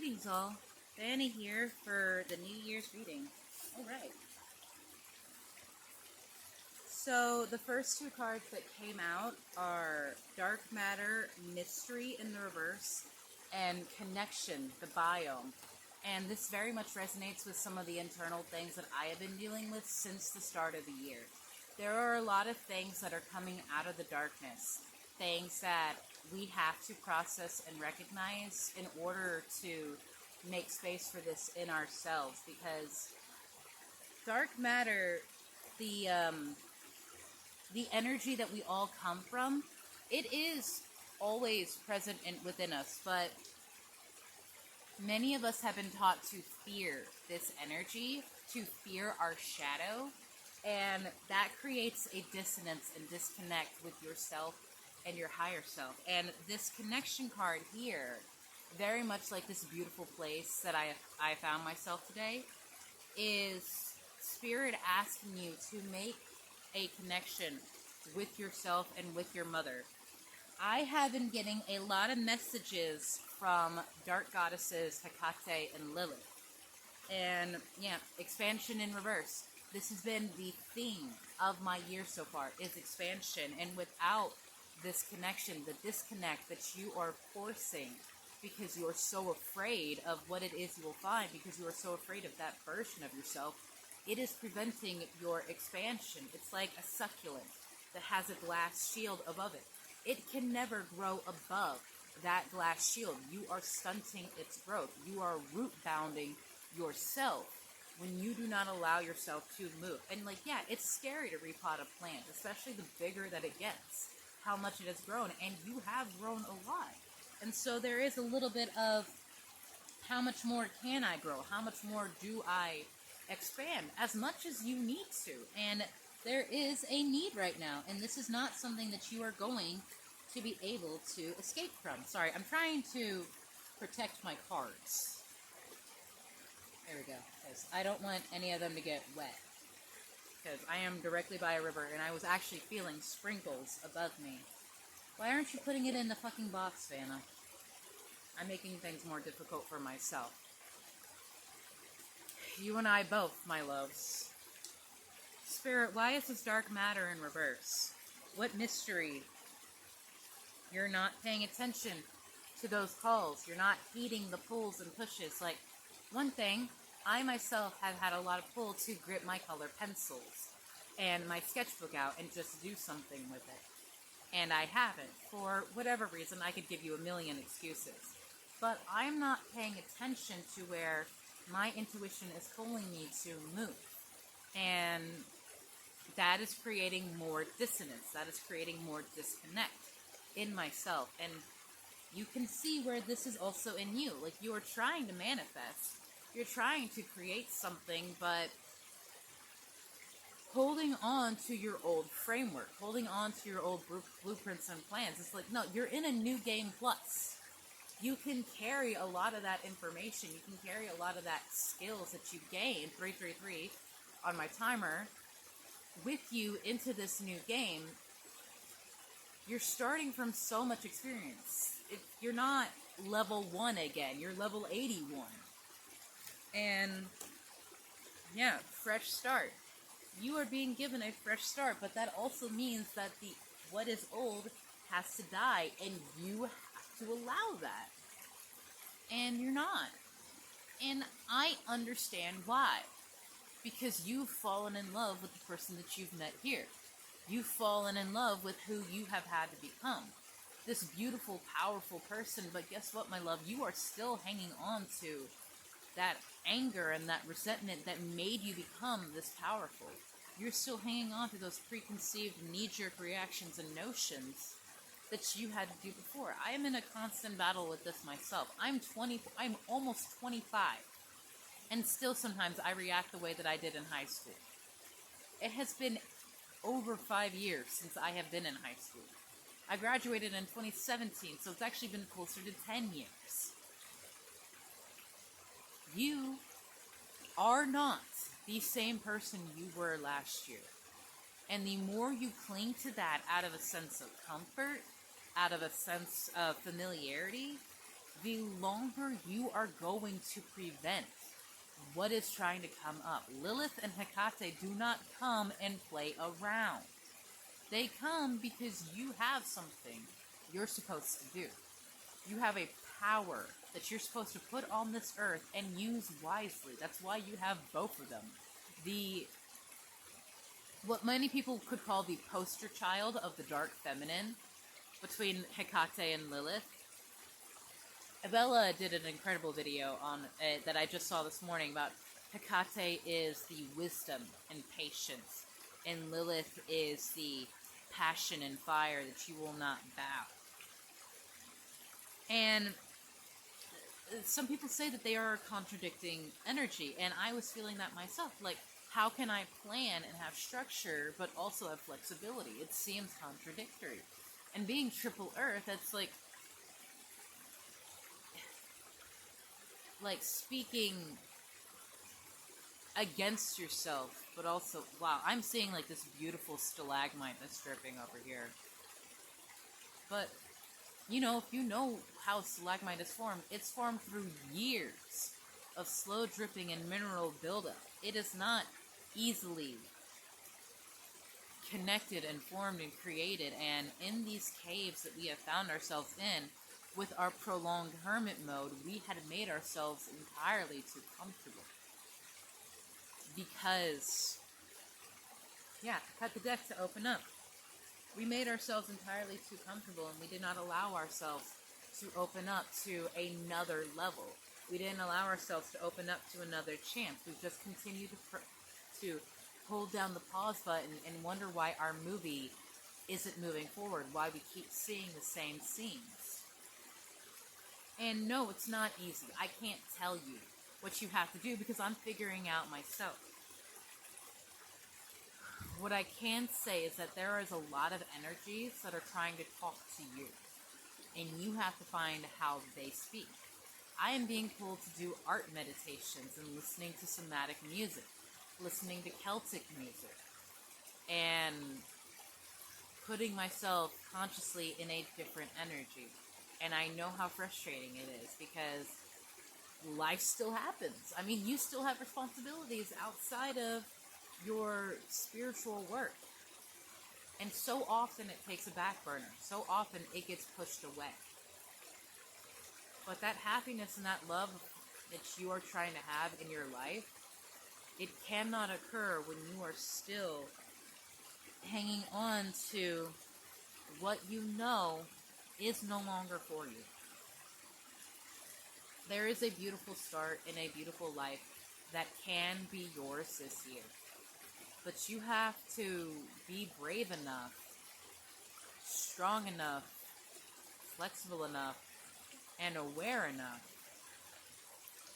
Greetings all. Fanny here for the New Year's reading. Alright. So the first two cards that came out are Dark Matter, Mystery in the reverse, and Connection, the biome. And this very much resonates with some of the internal things that I have been dealing with since the start of the year. There are a lot of things that are coming out of the darkness. Things that we have to process and recognize in order to make space for this in ourselves, because dark matter, the energy that we all come from, it is always present within us, but many of us have been taught to fear this energy, to fear our shadow, and that creates a dissonance and disconnect with yourself and your higher self. And this connection card here, very much like this beautiful place that I found myself today, is Spirit asking you to make a connection with yourself and with your mother. I have been getting a lot of messages from dark goddesses Hecate and Lilith. And yeah, expansion in reverse. This has been the theme of my year so far, is expansion. And without this connection, the disconnect that you are forcing because you are so afraid of what it is you will find, because you are so afraid of that version of yourself, it is preventing your expansion. It's like a succulent that has a glass shield above it. It can never grow above that glass shield. You are stunting its growth. You are root bounding yourself when you do not allow yourself to move. And like, yeah, it's scary to repot a plant, especially the bigger that it gets, how much it has grown. And you have grown a lot. And so there is a little bit of, how much more can I grow? How much more do I expand? As much as you need to. And there is a need right now. And this is not something that you are going to be able to escape from. Sorry, I'm trying to protect my cards. There we go. Because I don't want any of them to get wet. Because I am directly by a river and I was actually feeling sprinkles above me. Why aren't you putting it in the fucking box, Vanna? I'm making things more difficult for myself. You and I both, my loves. Spirit, why is this dark matter in reverse? What mystery? You're not paying attention to those calls. You're not heeding the pulls and pushes. Like, one thing, I myself have had a lot of pull to grip my color pencils and my sketchbook out and just do something with it. And I haven't. For whatever reason, I could give you a million excuses. But I'm not paying attention to where my intuition is pulling me to move. And that is creating more dissonance. That is creating more disconnect in myself. And you can see where this is also in you. Like, you are trying to manifest. You're trying to create something, but holding on to your old framework, holding on to your old blueprints and plans. It's like, no, you're in a new game plus. You can carry a lot of that information. You can carry a lot of that skills that you gained, 333 on my timer, with you into this new game. You're starting from so much experience. You're not level 1 again. You're level 81. And yeah, fresh start. You are being given a fresh start, but that also means that what is old has to die, and you have to allow that. And you're not. And I understand why. Because you've fallen in love with the person that you've met here. You've fallen in love with who you have had to become. This beautiful, powerful person, but guess what, my love? You are still hanging on to that anger and that resentment that made you become this powerful. You're still hanging on to those preconceived knee-jerk reactions and notions that you had to do before. I am in a constant battle with this myself. I'm almost 25, and still sometimes I react the way that I did in high school. It has been over 5 years since I have been in high school. I graduated in 2017, so it's actually been closer to 10 years. You are not the same person you were last year. And the more you cling to that out of a sense of comfort, out of a sense of familiarity, the longer you are going to prevent what is trying to come up. Lilith and Hecate do not come and play around. They come because you have something you're supposed to do. You have a power that you're supposed to put on this earth and use wisely. That's why you have both of them. What many people could call the poster child of the dark feminine between Hecate and Lilith. Bella did an incredible video on it that I just saw this morning about Hecate is the wisdom and patience, and Lilith is the passion and fire that you will not bow. And some people say that they are a contradicting energy, and I was feeling that myself. Like, how can I plan and have structure, but also have flexibility? It seems contradictory. And being triple earth, that's like speaking against yourself, but also, wow, I'm seeing like this beautiful stalagmite that's dripping over here. But, you know, if you know how stalagmite is formed, it's formed through years of slow dripping and mineral buildup. It is not easily connected and formed and created. And in these caves that we have found ourselves in, with our prolonged hermit mode, we had made ourselves entirely too comfortable. Because, yeah, cut the deck to open up. We made ourselves entirely too comfortable, and we did not allow ourselves to open up to another level. We didn't allow ourselves to open up to another chance. We've just continued to hold down the pause button and wonder why our movie isn't moving forward, why we keep seeing the same scenes. And no, it's not easy. I can't tell you what you have to do because I'm figuring out myself. What I can say is that there is a lot of energies that are trying to talk to you, and you have to find how they speak. I am being pulled to do art meditations and listening to somatic music, listening to Celtic music, and putting myself consciously in a different energy. And I know how frustrating it is because life still happens. I mean, you still have responsibilities outside of your spiritual work. And so often it takes a back burner. So often it gets pushed away. But that happiness and that love that you are trying to have in your life, it cannot occur when you are still hanging on to what you know is no longer for you. There is a beautiful start in a beautiful life that can be yours this year. But you have to be brave enough, strong enough, flexible enough, and aware enough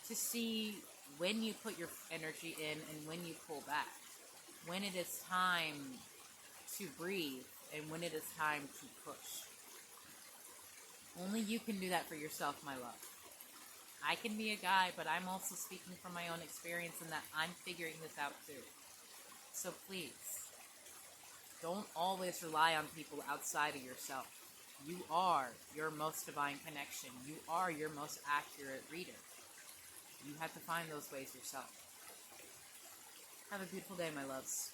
to see when you put your energy in and when you pull back. When it is time to breathe and when it is time to push. Only you can do that for yourself, my love. I can be a guide, but I'm also speaking from my own experience in that I'm figuring this out too. So please, don't always rely on people outside of yourself. You are your most divine connection. You are your most accurate reader. You have to find those ways yourself. Have a beautiful day, my loves.